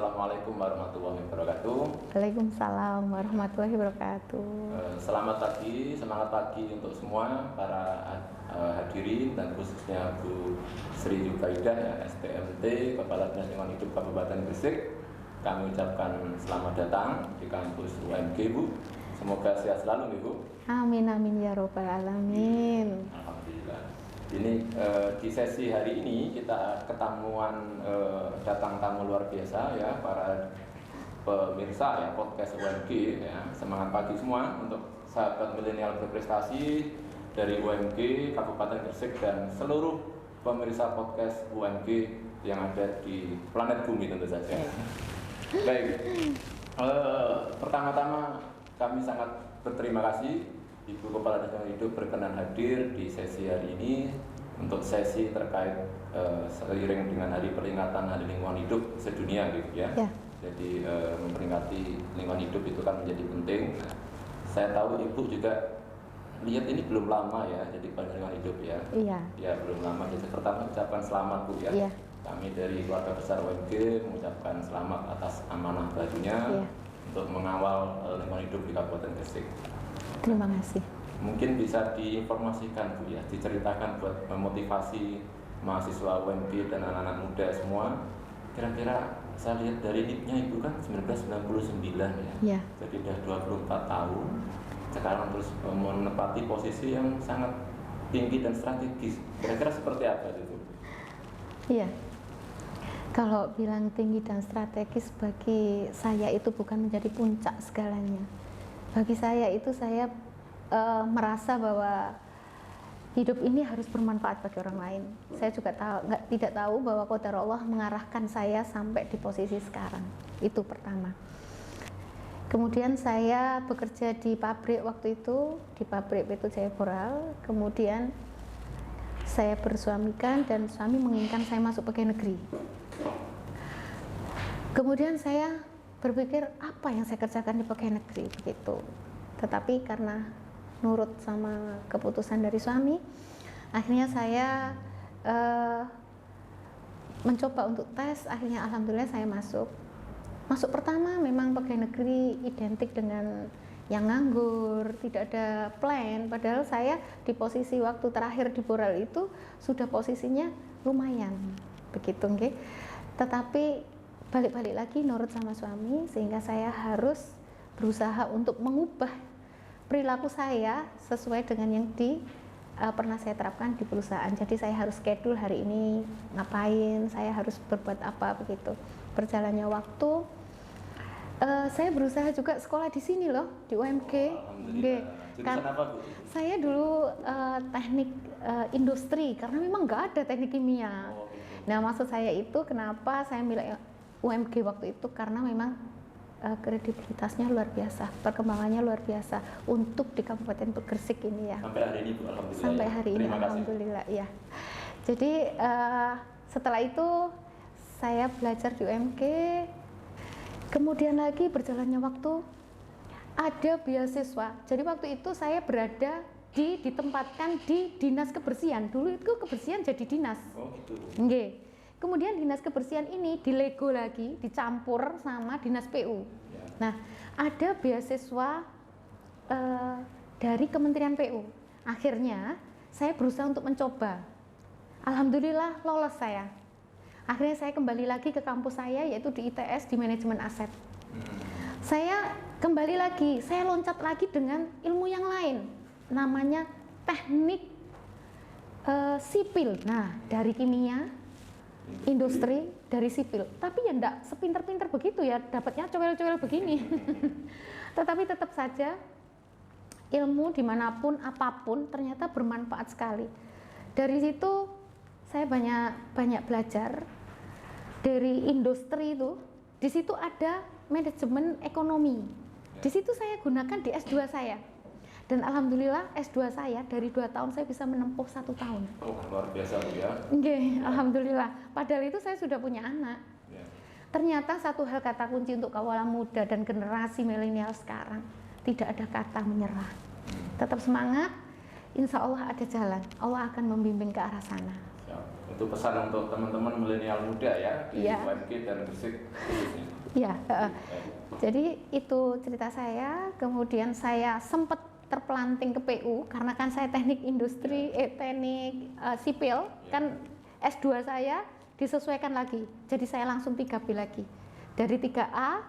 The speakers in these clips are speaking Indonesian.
Assalamualaikum warahmatullahi wabarakatuh. Waalaikumsalam warahmatullahi wabarakatuh. Selamat pagi, semangat pagi untuk semua para hadirin dan khususnya Bu Sri Yubaidah ya, STMT Kepala Dinas Lingkungan Hidup Kabupaten Gresik. Kami ucapkan selamat datang di kampus UMG, Bu. Semoga sehat selalu, Bu. Amin amin ya robbal alamin. Alhamdulillah. Ini di sesi hari ini kita ketemuan datang tamu luar biasa ya, para pemirsa ya podcast UMG ya. Semangat pagi semua untuk sahabat milenial berprestasi dari UMG Kabupaten Gresik dan seluruh pemirsa podcast UMG yang ada di planet bumi tentu saja. Baik, pertama-tama kami sangat berterima kasih Ibu Kepala Dinas Lingkungan Hidup berkenan hadir di sesi hari ini untuk sesi terkait seiring dengan Hari Peringatan Hari Lingkungan Hidup sedunia gitu ya. Jadi memperingati lingkungan hidup itu kan menjadi penting. Nah, saya tahu Ibu juga lihat ini belum lama ya, jadi lingkungan hidup ya. Iya. Ya belum lama. Jadi pertama ucapkan selamat Bu ya. Iya. Kami dari keluarga besar UMG mengucapkan selamat atas amanah barunya untuk mengawal lingkungan hidup di Kabupaten Gresik. Terima kasih. Mungkin bisa diinformasikan Bu ya, diceritakan buat memotivasi mahasiswa UMG dan anak-anak muda semua. Kira-kira saya lihat dari NIP-nya Ibu kan 1999 ya. Iya. Jadi udah 24 tahun. Sekarang terus menempati posisi yang sangat tinggi dan strategis. Kira-kira seperti apa itu? Iya. Kalau bilang tinggi dan strategis bagi saya itu bukan menjadi puncak segalanya. Bagi saya itu saya merasa bahwa hidup ini harus bermanfaat bagi orang lain. Saya juga tidak tahu bahwa qadar Allah mengarahkan saya sampai di posisi sekarang. Itu pertama. Kemudian saya bekerja di pabrik waktu itu, di pabrik PT Jaya Boral. Kemudian saya bersuamikan dan suami menginginkan saya masuk pegawai negeri. Kemudian saya berpikir apa yang saya kerjakan di pegawai negeri begitu. Tetapi karena nurut sama keputusan dari suami, akhirnya saya mencoba untuk tes. Akhirnya alhamdulillah saya masuk pertama. Memang pegawai negeri identik dengan yang nganggur, tidak ada plan, padahal saya di posisi waktu terakhir di Boral itu sudah posisinya lumayan begitu nggih. Tetapi balik-balik lagi nurut sama suami, sehingga saya harus berusaha untuk mengubah perilaku saya sesuai dengan yang pernah saya terapkan di perusahaan. Jadi saya harus schedule hari ini ngapain, saya harus berbuat apa begitu. Berjalannya waktu, saya berusaha juga sekolah di sini loh, di UMG. Jurusan apa Bu? Saya dulu teknik industri, karena memang nggak ada teknik kimia. Nah maksud saya itu kenapa saya milih UMG waktu itu, karena memang kredibilitasnya luar biasa, perkembangannya luar biasa untuk di Kabupaten Gresik ini ya. Sampai hari ini Bu, alhamdulillah. Sampai hari ini alhamdulillah ya. Jadi setelah itu saya belajar di UMG, kemudian lagi berjalannya waktu ada beasiswa. Jadi waktu itu saya berada ditempatkan di dinas kebersihan. Dulu itu kebersihan jadi dinas. Oh gitu. Nggih. Kemudian dinas kebersihan ini dilego lagi, dicampur sama dinas PU. Nah, ada beasiswa dari Kementerian PU. Akhirnya saya berusaha untuk mencoba. Alhamdulillah lolos saya. Akhirnya saya kembali lagi ke kampus saya, yaitu di ITS di manajemen aset. Saya kembali lagi, saya loncat lagi dengan ilmu yang lain, namanya teknik sipil. Nah, dari kimia, industri, dari sipil, tapi ya enggak sepinter-pinter begitu ya, dapatnya cowel-cowel begini. Tetapi tetap saja ilmu dimanapun apapun ternyata bermanfaat sekali. Dari situ saya banyak belajar dari industri itu. Di situ ada manajemen ekonomi. Di situ saya gunakan di S2 saya. Dan alhamdulillah S2 saya dari 2 tahun saya bisa menempuh 1 tahun. Oh luar biasa Bu ya. Nggih, alhamdulillah. Padahal itu saya sudah punya anak. Ternyata satu hal kata kunci untuk kaula muda dan generasi milenial sekarang, tidak ada kata menyerah. Tetap semangat, insya Allah ada jalan. Allah akan membimbing ke arah sana. Itu pesan untuk teman-teman milenial muda ya di UMG dan Gresik khususnya. Ya, jadi itu cerita saya. Kemudian saya sempat terpelanting ke PU karena kan saya teknik industri, teknik sipil, kan S2 saya disesuaikan lagi. Jadi saya langsung 3B lagi. Dari 3A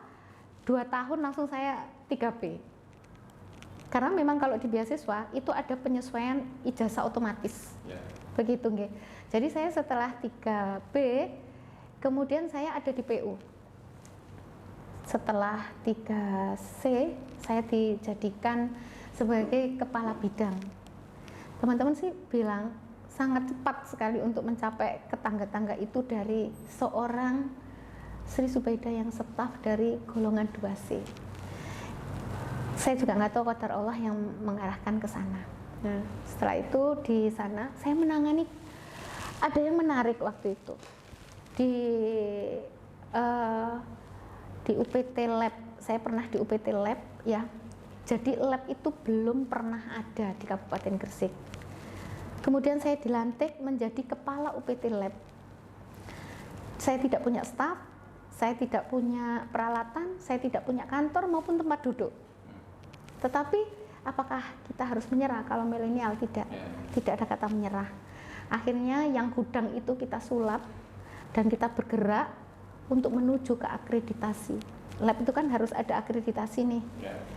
2 tahun langsung saya 3B. Karena memang kalau di beasiswa itu ada penyesuaian ijazah otomatis. Begitu nggih. Jadi saya setelah 3B kemudian saya ada di PU. Setelah 3C saya dijadikan sebagai kepala bidang. Teman-teman sih bilang sangat cepat sekali untuk mencapai ke tangga-tangga itu dari seorang Sri Subaidah yang staf dari golongan 2C. Saya juga nggak tahu qadar Allah yang mengarahkan ke sana. Nah, setelah itu di sana saya menangani, ada yang menarik waktu itu di UPT Lab. Saya pernah di UPT Lab ya. Jadi lab itu belum pernah ada di Kabupaten Gresik. Kemudian saya dilantik menjadi kepala UPT Lab. Saya tidak punya staf, saya tidak punya peralatan, saya tidak punya kantor maupun tempat duduk. Tetapi apakah kita harus menyerah? Kalau milenial tidak ada kata menyerah. Akhirnya yang gudang itu kita sulap dan kita bergerak untuk menuju ke akreditasi. Lab itu kan harus ada akreditasi nih.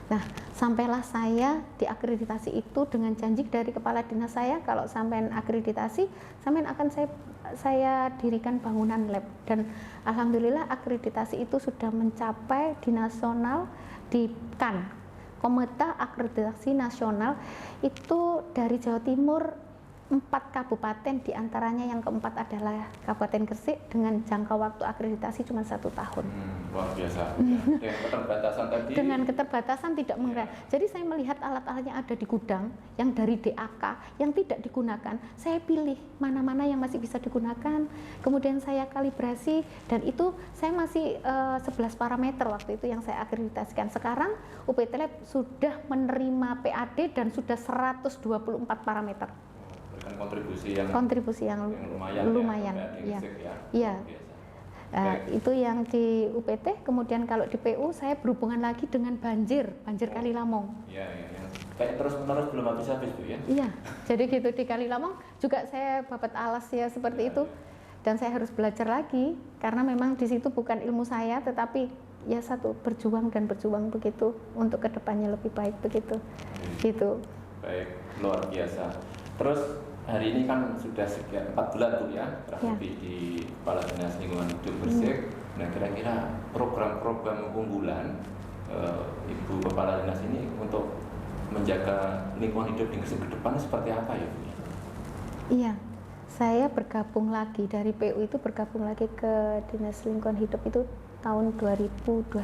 Nah, sampailah saya di akreditasi itu dengan janji dari kepala dinas saya, kalau sampean akreditasi, sampean akan saya dirikan bangunan lab. Dan alhamdulillah akreditasi itu sudah mencapai di nasional di KAN, Komite Akreditasi Nasional, itu dari Jawa Timur 4 kabupaten, diantaranya yang keempat adalah Kabupaten Gresik dengan jangka waktu akreditasi cuma 1 tahun. Luar biasa. Dengan keterbatasan tadi. Dengan keterbatasan tidak mengira. Jadi saya melihat alat-alat yang ada di gudang, yang dari DAK, yang tidak digunakan, saya pilih mana-mana yang masih bisa digunakan. Kemudian saya kalibrasi dan itu saya masih 11 parameter waktu itu yang saya akreditasikan. Sekarang UPT Lab sudah menerima PAD dan sudah 124 parameter. Kontribusi yang lumayan ya. Itu yang di UPT. Kemudian kalau di PU saya berhubungan lagi dengan banjir Kali Lamong. Kayak terus-menerus belum habis-habis Bu ya. Iya, jadi gitu di Kali Lamong juga saya babat alas ya seperti itu. Dan saya harus belajar lagi karena memang di situ bukan ilmu saya, tetapi ya satu berjuang begitu untuk kedepannya lebih baik begitu. Gitu. Baik, luar biasa. Terus hari ini kan sudah sekian 4 bulan Bu ya, kurang lebih di Kepala Dinas Lingkungan Hidup Gresik. Nah, kira-kira program-program unggulan Ibu Kepala Dinas ini untuk menjaga lingkungan hidup di Gresik ke depan seperti apa ya Bu? Iya, saya bergabung lagi dari PU itu, bergabung lagi ke Dinas Lingkungan Hidup itu tahun 2021.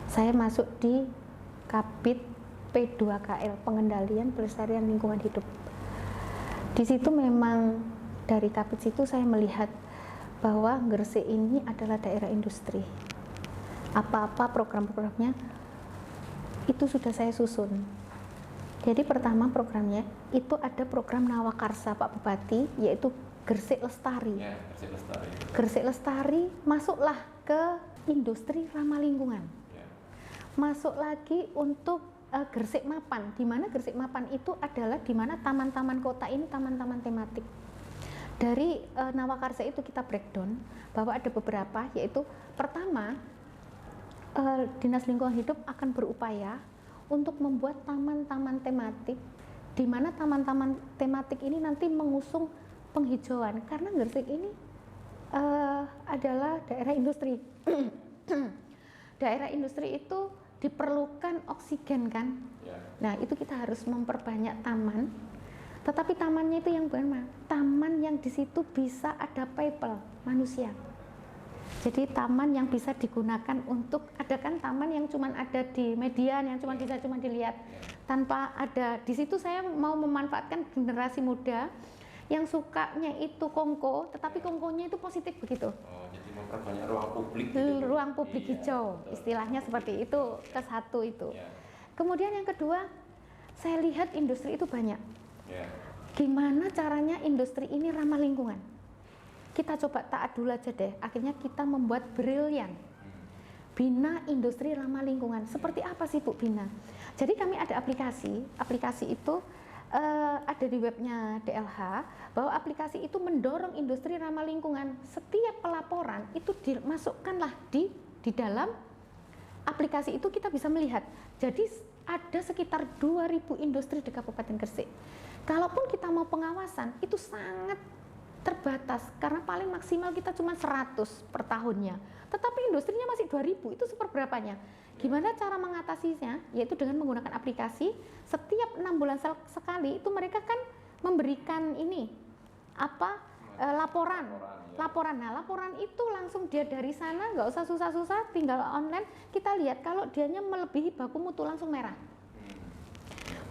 Saya masuk di Kabid P2KL, Pengendalian Pelestarian Lingkungan Hidup. Di situ memang dari Kabid situ saya melihat bahwa Gresik ini adalah daerah industri. Apa-apa program-programnya itu sudah saya susun. Jadi pertama programnya itu ada program Nawakarsa Pak Bupati, yaitu Gresik Lestari. Gresik Lestari masuklah ke industri ramah lingkungan. Masuk lagi untuk Gresik Mapan, di mana Gresik Mapan itu adalah di mana taman-taman kota ini taman-taman tematik. Dari Nawakarsa itu kita breakdown bahwa ada beberapa, yaitu pertama Dinas Lingkungan Hidup akan berupaya untuk membuat taman-taman tematik, di mana taman-taman tematik ini nanti mengusung penghijauan karena Gresik ini adalah daerah industri. Daerah industri itu diperlukan oksigen kan. Nah, itu kita harus memperbanyak taman. Tetapi tamannya itu yang bagaimana? Taman yang di situ bisa ada people manusia. Jadi taman yang bisa digunakan untuk, ada kan taman yang cuma ada di median, yang bisa dilihat tanpa ada. Di situ saya mau memanfaatkan generasi muda yang sukanya itu kongko, tetapi kongkonya itu positif begitu. Jadi memperbanyak ruang publik. Ruang publik hijau, istilahnya seperti itu, ke satu itu. Kemudian yang kedua, saya lihat industri itu banyak. Gimana caranya industri ini ramah lingkungan? Kita coba taat dulu aja deh. Akhirnya kita membuat Brilliant. Bina Industri Ramah Lingkungan. Seperti apa sih Bu Bina? Jadi kami ada aplikasi itu ada di webnya DLH, bahwa aplikasi itu mendorong industri ramah lingkungan. Setiap pelaporan itu dimasukkanlah di dalam aplikasi itu, kita bisa melihat. Jadi ada sekitar 2000 industri di Kabupaten Gresik. Kalaupun kita mau pengawasan itu sangat terbatas, karena paling maksimal kita cuma 100 per tahunnya. Tetapi industrinya masih 2000, itu seperberapanya. Gimana cara mengatasinya? Yaitu dengan menggunakan aplikasi. Setiap 6 bulan sekali itu mereka kan memberikan ini laporan. Nah, laporan itu langsung dia dari sana, nggak usah susah-susah, tinggal online. Kita lihat kalau dianya melebihi baku mutu langsung merah.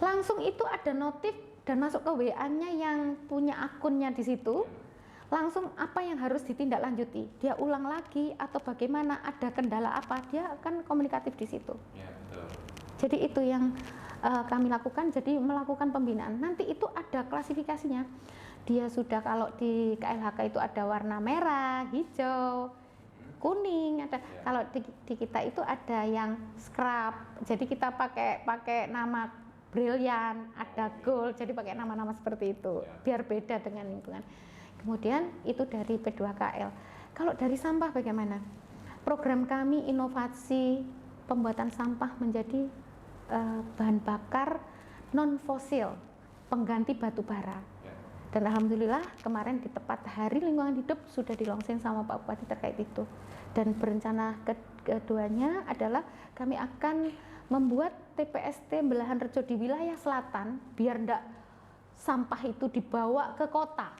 Langsung itu ada notif dan masuk ke WA-nya yang punya akunnya di situ. Langsung apa yang harus ditindaklanjuti, dia ulang lagi atau bagaimana, ada kendala apa, dia akan komunikatif di situ. Ya, betul. Jadi itu yang kami lakukan, jadi melakukan pembinaan. Nanti itu ada klasifikasinya. Dia sudah, kalau di KLHK itu ada warna merah, hijau, kuning, ada. Ya. Kalau di kita itu ada yang scrub. Jadi kita pakai nama brilian, ada gold, jadi pakai nama-nama seperti itu. Ya. Biar beda dengan lingkungan. Kemudian itu dari P2KL. Kalau dari sampah bagaimana? Program kami inovasi pembuatan sampah menjadi bahan bakar non fosil, pengganti batu bara. Dan alhamdulillah kemarin di tepat Hari Lingkungan Hidup sudah di-launching sama Pak Bupati terkait itu. Dan berencana keduanya adalah kami akan membuat TPST Belahan Rejo di wilayah selatan, biar enggak sampah itu dibawa ke kota.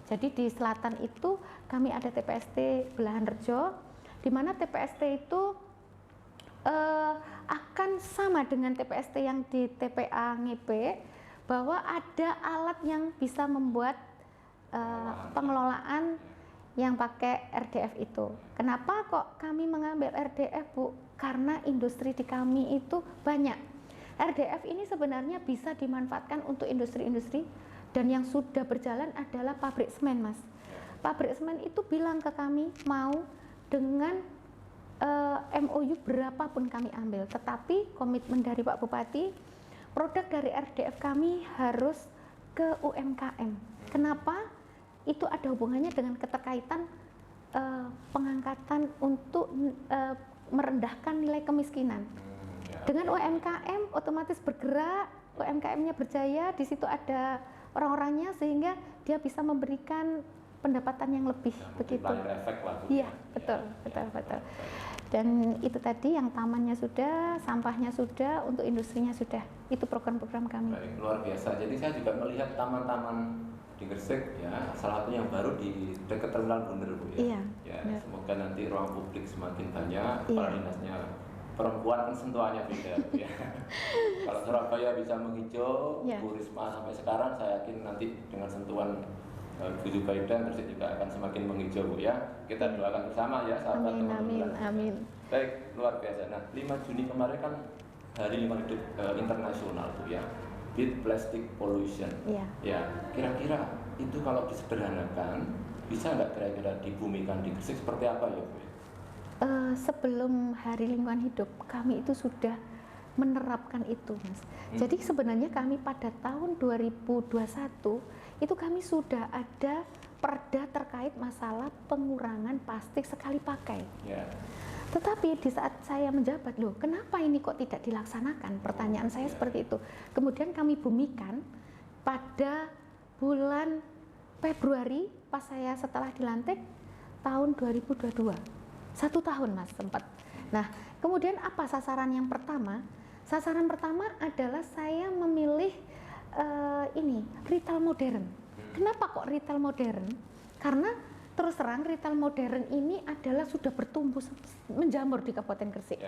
Jadi di selatan itu kami ada TPST Belahan Rejo, di mana TPST itu akan sama dengan TPST yang di TPA Ngepe, bahwa ada alat yang bisa membuat pengelolaan yang pakai RDF itu. Kenapa kok kami mengambil RDF, Bu? Karena industri di kami itu banyak. RDF ini sebenarnya bisa dimanfaatkan untuk industri-industri. Dan yang sudah berjalan adalah pabrik semen, Mas. Pabrik semen itu bilang ke kami mau dengan MOU berapapun kami ambil. Tetapi komitmen dari Pak Bupati, produk dari RDF kami harus ke UMKM. Kenapa? Itu ada hubungannya dengan keterkaitan pengangkatan untuk merendahkan nilai kemiskinan. Dengan UMKM otomatis bergerak, UMKM-nya berjaya, di situ ada orang-orangnya, sehingga dia bisa memberikan pendapatan yang lebih, begitu. Efek lah. Iya, betul. Dan itu tadi yang tamannya sudah, sampahnya sudah, untuk industrinya sudah. Itu program-program kami. Baik, luar biasa. Jadi saya juga melihat taman-taman di Gresik, ya, salah satu yang baru di dekat Terminal Bunder, Bu, ya. Iya. Ya, semoga nanti ruang publik semakin banyak, kepala dinasnya perempuan kan sentuhannya beda, ya. Kalau Surabaya bisa menghijau, Bu Risma sampai sekarang, saya yakin nanti dengan sentuhan Bu Zubaidah Gresik juga akan semakin menghijau, Bu, ya. Kita doakan bersama, ya, sahabat teman-teman. Amin. Baik, luar biasa. Nah, 5 Juni kemarin kan Hari Lingkungan Hidup Internasional, Bu, ya. Beat Plastic Pollution. Ya, kira-kira itu kalau disederhanakan, bisa nggak kira-kira dibumikan di Gresik seperti apa, ya, Bu? Sebelum Hari Lingkungan Hidup, kami itu sudah menerapkan itu, Mas. Jadi sebenarnya kami pada tahun 2021 itu kami sudah ada perda terkait masalah pengurangan plastik sekali pakai. Tetapi di saat saya menjabat, loh, kenapa ini kok tidak dilaksanakan? Pertanyaan saya seperti itu. Kemudian kami bumikan pada bulan Februari pas saya setelah dilantik tahun 2022. 1 tahun, Mas, sempat. Nah, kemudian apa sasaran yang pertama? Sasaran pertama adalah saya memilih retail modern. Kenapa kok retail modern? Karena terus terang retail modern ini adalah sudah bertumbuh menjamur di Kabupaten Gresik.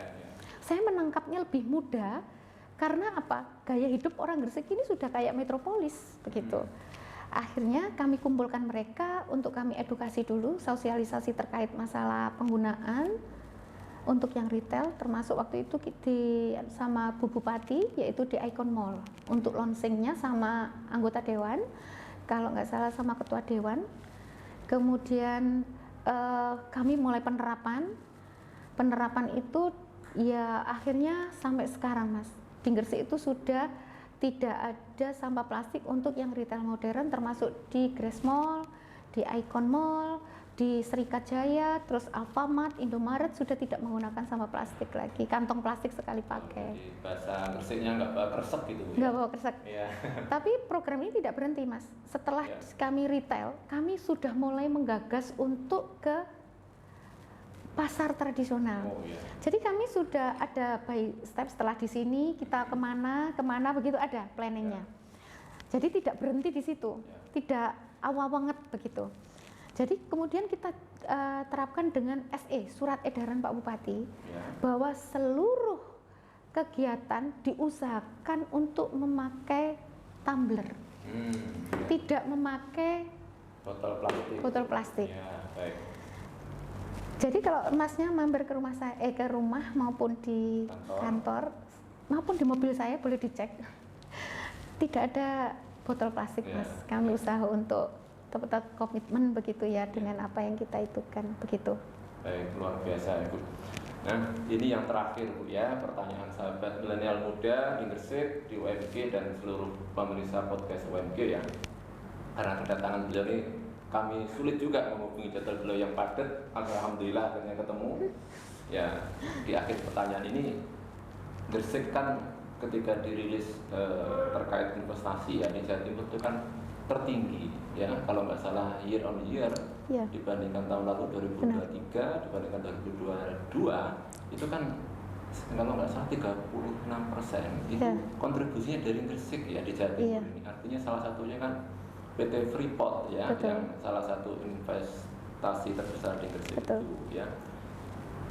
Saya menangkapnya lebih mudah karena apa? Gaya hidup orang Gresik ini sudah kayak metropolis, begitu. Akhirnya kami kumpulkan mereka untuk kami edukasi dulu, sosialisasi terkait masalah penggunaan untuk yang retail, termasuk waktu itu sama Bu Bupati, yaitu di Icon Mall untuk launchingnya sama anggota dewan, kalau nggak salah sama ketua dewan. Kemudian kami mulai penerapan penerapan itu ya akhirnya sampai sekarang Mas. Di Gresik itu sudah tidak ada sampah plastik untuk yang retail modern, termasuk di Grace Mall, di Icon Mall, di Serikat Jaya, terus Alfamart, Indomaret sudah tidak menggunakan sampah plastik lagi, kantong plastik sekali pakai. Jadi bahasa Gresiknya nggak bawa kresek gitu ya? Nggak bawa kresek. Iya. Tapi program ini tidak berhenti Mas. Setelah kami retail, kami sudah mulai menggagas untuk ke pasar tradisional. Oh, iya. Jadi kami sudah ada by step, setelah di sini kita kemana begitu ada planningnya. Jadi tidak berhenti di situ, tidak awal banget begitu. Jadi kemudian kita terapkan dengan SE, surat edaran Pak Bupati, bahwa seluruh kegiatan diusahakan untuk memakai tumbler, tidak memakai botol plastik. Ya, baik. Jadi kalau Masnya mampir ke rumah saya, ke rumah maupun di kantor maupun di mobil saya boleh dicek, tidak ada botol plastik Mas. Kami usaha untuk tetap komitmen begitu ya dengan apa yang kita itukan begitu. Baik, luar biasa ya Bu. Nah, ini yang terakhir Bu ya, pertanyaan sahabat milenial muda di Gresik, di UMG dan seluruh pemirsa podcast UMG ya. Karena kedatangan beliau ini kami sulit juga menghubungi jadwal beliau yang padat. Alhamdulillah akhirnya ketemu. Ya, di akhir pertanyaan ini, Gresik kan ketika dirilis terkait investasi ya di Jawa Timur itu kan tertinggi ya, kalau nggak salah year on year dibandingkan tahun lalu 2023 dibandingkan 2022 itu kan kalau nggak salah 36% itu kontribusinya dari Gresik ya di Jawa Timur ini. Artinya salah satunya kan PT Freeport ya, yang salah satu investasi terbesar di Gresik itu ya.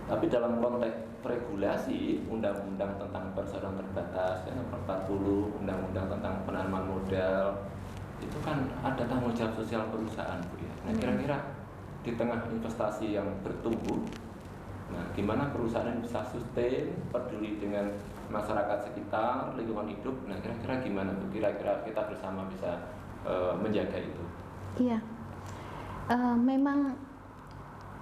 Tapi dalam konteks regulasi undang-undang tentang perseroan terbatas ya, nomor 40, undang-undang tentang penanaman modal itu kan ada tanggung jawab sosial perusahaan Bu ya. Nah kira-kira di tengah investasi yang bertumbuh, nah gimana perusahaan bisa sustain, peduli dengan masyarakat sekitar, lingkungan hidup. Nah kira-kira gimana Bu? Kira-kira kita bersama bisa menjaga itu? Iya, memang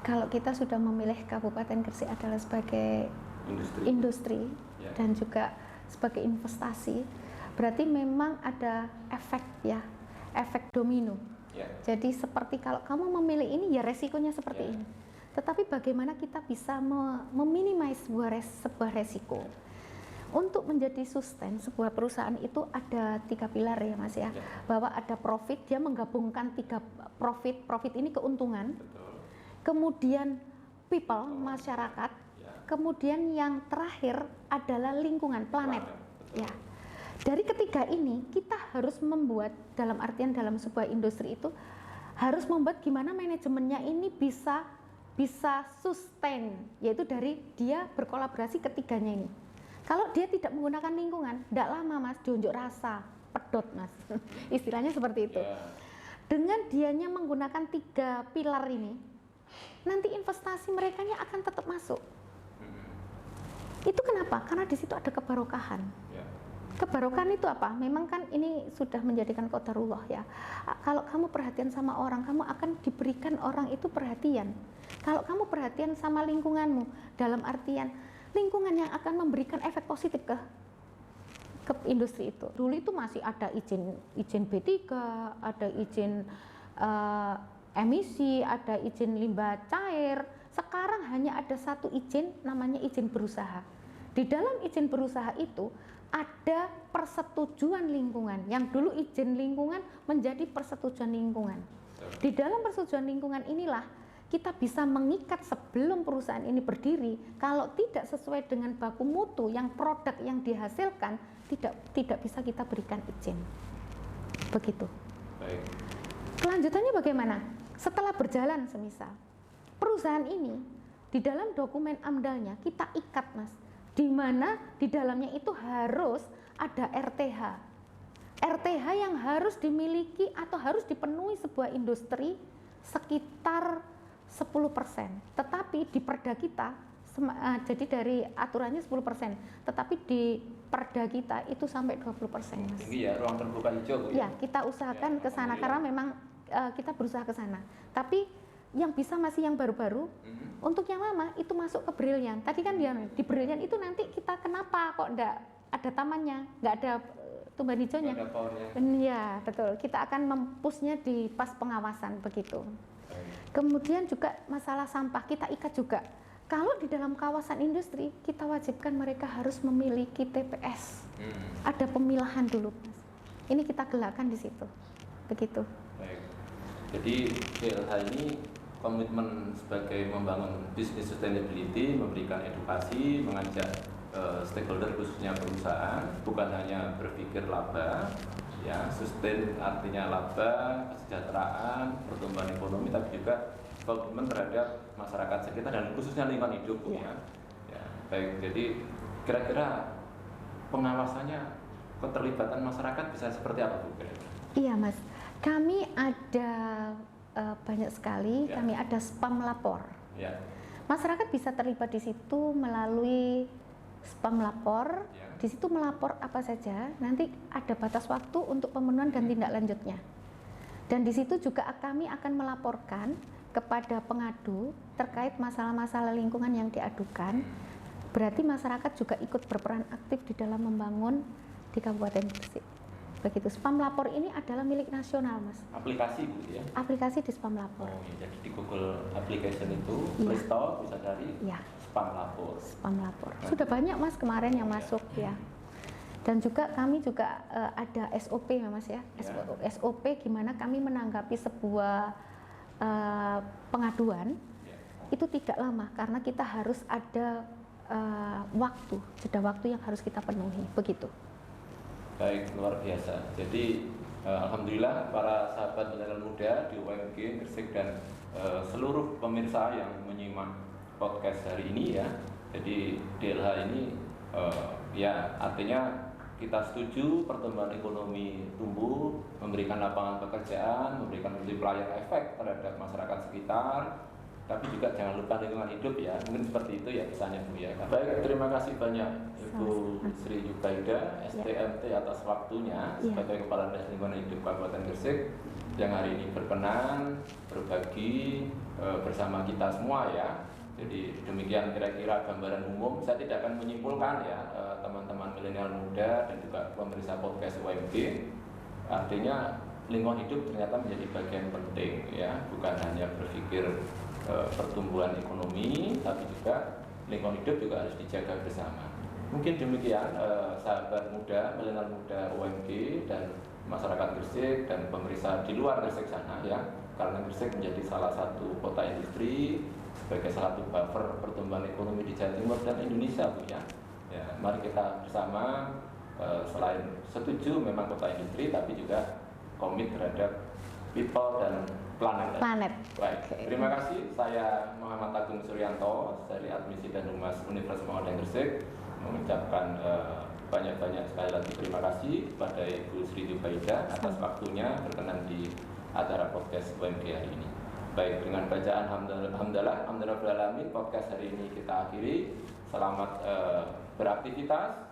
kalau kita sudah memilih Kabupaten Gresik adalah sebagai industri dan juga sebagai investasi, berarti memang ada efek ya, efek domino. Jadi seperti kalau kamu memilih ini ya resikonya seperti ini. Tetapi bagaimana kita bisa meminimais sebuah resiko? Untuk menjadi sustain sebuah perusahaan itu ada 3 pilar ya Mas ya. Bahwa ada profit, dia menggabungkan 3 profit ini keuntungan. Kemudian people, masyarakat. Kemudian yang terakhir adalah lingkungan, planet. Ya. Dari ketiga ini kita harus membuat, dalam artian dalam sebuah industri itu harus membuat gimana manajemennya ini bisa sustain, yaitu dari dia berkolaborasi ketiganya ini. Kalau dia tidak menggunakan lingkungan, tidak lama Mas, diunjuk rasa, pedot Mas, istilahnya seperti itu. Dengan dianya menggunakan 3 pilar ini, nanti investasi mereka akan tetap masuk. Itu kenapa? Karena di situ ada kebarokahan. Kebarokan itu apa? Memang kan ini sudah menjadikan qadarullah ya. Kalau kamu perhatian sama orang, kamu akan diberikan orang itu perhatian. Kalau kamu perhatian sama lingkunganmu, dalam artian lingkungan yang akan memberikan efek positif ke industri itu. Dulu itu masih ada izin B3, ada izin emisi, ada izin limbah cair. Sekarang hanya ada 1 izin, namanya izin berusaha. Di dalam izin berusaha itu ada persetujuan lingkungan, yang dulu izin lingkungan menjadi persetujuan lingkungan. Di dalam persetujuan lingkungan inilah kita bisa mengikat sebelum perusahaan ini berdiri, kalau tidak sesuai dengan baku mutu yang produk yang dihasilkan, tidak bisa kita berikan izin. Begitu. Baik. Kelanjutannya bagaimana? Setelah berjalan semisal, perusahaan ini di dalam dokumen AMDAL-nya kita ikat Mas, di mana di dalamnya itu harus ada RTH. RTH yang harus dimiliki atau harus dipenuhi sebuah industri sekitar 10%. Tetapi di perda kita, jadi dari aturannya 10%, tetapi di perda kita itu sampai 20%. Mas. Tinggi ya, ruang terbuka hijau Bu. Ya, kita usahakan ke sana karena memang kita berusaha ke sana. Tapi yang bisa masih yang baru-baru. Untuk yang lama itu masuk ke Brilliant. Tadi kan dia di Brilliant itu nanti kita kenapa kok enggak ada tamannya, enggak ada tumbuhan hijaunya. Ada pohonnya. Iya, betul. Kita akan mempushnya di pas pengawasan begitu. Kemudian juga masalah sampah kita ikat juga. Kalau di dalam kawasan industri kita wajibkan mereka harus memiliki TPS. Ada pemilahan dulu, Mas. Ini kita gerakkan di situ. Begitu. Baik. Jadi DLH ini komitmen sebagai membangun bisnis sustainability, memberikan edukasi, mengajak stakeholder khususnya perusahaan, bukan hanya berpikir laba, ya, sustain artinya laba, kesejahteraan, pertumbuhan ekonomi, tapi juga komitmen terhadap masyarakat sekitar dan khususnya lingkungan hidup, ya. Ya, baik. Jadi kira-kira pengawasannya, keterlibatan masyarakat bisa seperti apa, Bu? Iya, Mas. Kami ada banyak sekali, Ya. kami ada spam lapor. Ya. Masyarakat bisa terlibat di situ melalui spam lapor. Ya. Di situ melapor apa saja, nanti ada batas waktu untuk pemenuhan dan tindak lanjutnya. Dan di situ juga kami akan melaporkan kepada pengadu terkait masalah-masalah lingkungan yang diadukan. Berarti masyarakat juga ikut berperan aktif di dalam membangun di Kabupaten Gresik. Begitu. Spam lapor ini adalah milik nasional, Mas. Aplikasi, Bu, ya. Aplikasi di spam lapor. Oh, iya. Jadi di Google Application itu, Iya. Play Store bisa cari Ya, spam lapor. spam lapor. Sudah banyak, Mas, kemarin yang masuk ya. Dan juga kami juga ada SOP ya, Mas ya. Ya. SOP gimana kami menanggapi sebuah pengaduan. Ya. Itu tidak lama karena kita harus ada jeda waktu yang harus kita penuhi. Begitu. Baik, luar biasa. Jadi alhamdulillah para sahabat milenial muda di UMG Gresik dan seluruh pemirsa yang menyimak podcast hari ini ya. Jadi DLH ini ya artinya kita setuju pertumbuhan ekonomi tumbuh, memberikan lapangan pekerjaan, memberikan multiplier efek terhadap masyarakat sekitar. Tapi juga jangan lupa lingkungan hidup ya, mungkin seperti itu ya pesannya, Bu, ya. Baik, terima kasih banyak Ibu Sri Jubaida STMT atas waktunya sebagai Kepala Dinas Lingkungan Hidup Kabupaten Gresik yang hari ini berkenan berbagi bersama kita semua ya. Jadi demikian kira-kira gambaran umum. Saya tidak akan menyimpulkan ya teman-teman milenial muda dan juga pemirsa podcast UMG. Artinya lingkungan hidup ternyata menjadi bagian penting ya, bukan hanya berpikir pertumbuhan ekonomi, tapi juga lingkungan hidup juga harus dijaga bersama. Mungkin demikian sahabat muda, milenial muda UMG dan masyarakat Gresik dan pemirsa di luar Gresik sana ya, karena Gresik menjadi salah satu kota industri sebagai salah satu buffer pertumbuhan ekonomi di Jawa Timur dan Indonesia, Bu, ya. Ya, mari kita bersama selain setuju memang kota industri, tapi juga komit terhadap people dan planet. Baik, terima kasih. Saya Muhammad Agung Suryanto dari Admisi dan Humas Universitas Muhammadiyah Gresik mengucapkan banyak-banyak sekali lagi terima kasih kepada Ibu Sri Jubaida atas waktunya berkenan di acara podcast UMG hari ini. Baik, dengan bacaan alhamdulillah podcast hari ini kita akhiri. Selamat beraktivitas.